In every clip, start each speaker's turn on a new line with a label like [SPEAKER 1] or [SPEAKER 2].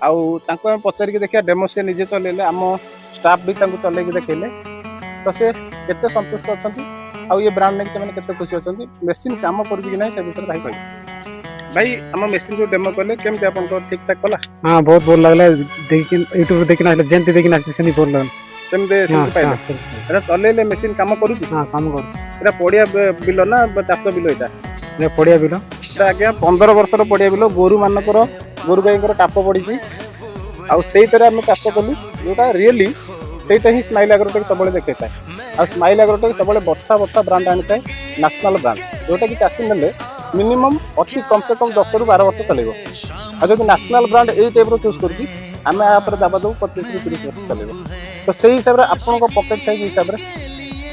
[SPEAKER 1] आम पचारिक देखिए डेमो से निजे चलेले आम स्टाफ भी चल देखले तो से केते संतुष्ट अच्छा आउ ये ब्रांड नहीं से केते खुशी अच्छा मेसीन कम कर ना से विषय भाई कह भाई आम मेसीन जो डेमो कले केमती आप ठीक ठाक कला।
[SPEAKER 2] हाँ बहुत भल लगला यूट्यूब देखना जंती देखना सेनी भल लगला
[SPEAKER 1] सेमते चलेले मेसीन कम करू
[SPEAKER 2] हां काम कर
[SPEAKER 1] पड़िया बिल ना चाष बिल यहाँ
[SPEAKER 2] पड़िया बिल
[SPEAKER 1] आज्ञा 15 वर्षर पड़िया बिल गोरु मानकर गोरु गाई टाप पड़ी आम चाष कलु जोटा रियली सेटा ही स्माइल एग्रोटेक सब देखे था आ स्माइल एग्रोटेक सब बछा बछा ब्रांड आनी था नेशनल ब्रांड जोटा कि चाषी ने मिनिमम अति कम से कम 10 ରୁ 12 वर्ष चलो आज नेशनल ब्रांड यही टाइप चूज कर दावा दू 25 ରୁ 30 वर्ष चलो तो से हिसाब से आपण पकेट साइज हिसाब से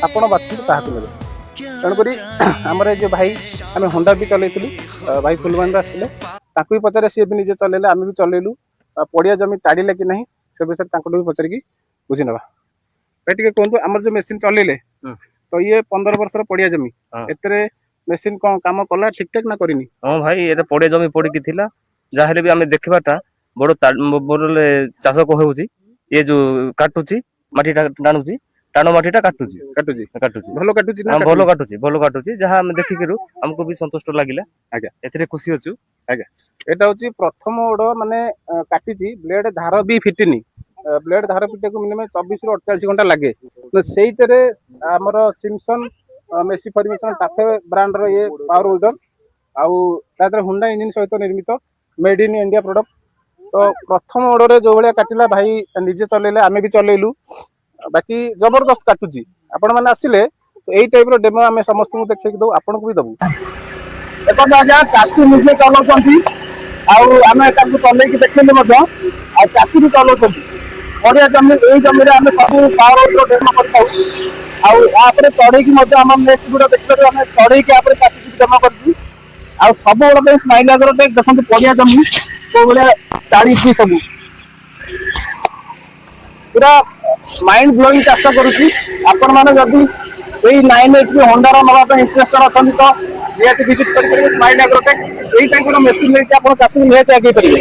[SPEAKER 1] आप बाछी क्या मिले तेणुक आमर जो भाई आम होंडा भी चलू भाई फुलवानी आसते भी पचारे सी भी निजे चलेले आम भी चलू पड़िया जमी ताड़िले कि नहीं से विषय भी पचारिकी बुझी ना भाई कहतु आम जो मेसीन चलेले तो ये 15 वर्षर पड़िया जमी एतरे मेसीन कौन काम कला ठीक ठाक ना करनी।
[SPEAKER 3] हाँ भाई ये पड़िया जमी पड़ी थिला जहाँ भी आम देखाटा बड़ बड़े चाष को ये जो काटुची माटी टाणुची टाण माटीटा काटुची
[SPEAKER 1] काटुची
[SPEAKER 3] काटुची
[SPEAKER 1] भलो काटुची ना
[SPEAKER 3] भल काटुची जहाँ आम देखिकु आमको भी संतुष्ट लगिला
[SPEAKER 1] आज्ञा
[SPEAKER 3] एथिरे खुशी अछु
[SPEAKER 1] आज्ञा एटा होची प्रथम ओड माने काटिची ब्लेड धार भी फिटिनी ब्लेड धार फिटे को मिनिमम 24 ରୁ 48 घंटा लगे तो सेइतरे हमर Simpson Messi formation TAFE brand रो ये पावर होल्डर आउ तादर होंडा इंजन सहित निर्मित मेड इन इंडिया प्रोडक्ट तो प्रथम ओडरे जो भाया काटिला भाई निजे चलेले आमे भी चलेलु बाकी जबरदस्त काटुची आपण माने आसिले तो एई टाइप रो डेमो आमे समस्त को देखै दउ आपण को भी दबु देखो आजा चासी निजे चलौछंती आउ आमे ताकू चलै कि देखैले मध्य आ चासी भी चलौछंती बढ़िया जमी एई जमी रे आमे सब पावर रो डेमो करताउ आउ आपरे चढ़ै कि मध्य हम नेक्स्ट वीडियो देखले आमे चढ़ै कि आपरे चासी भी डेमो करती आउ सब बड़ स्माइल आगर देखंतु बढ़िया जमी तो बड़े ताड़ी भी सब पूरा माइंड ब्लोइंग चाष करुच्ची आपण मैंने जदि 9 HP होंडा ना इंटरेस्ट अच्छा तो निहत विजिट करेंगे स्माइल एग्रोटेक यही टाइप मेसीन लेके आप चाष निहत आगे पारे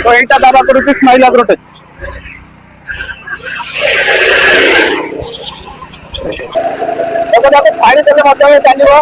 [SPEAKER 1] तो यहाँ दावा करुच्ची स्माइल एग्रोटेक छाड़ी चलो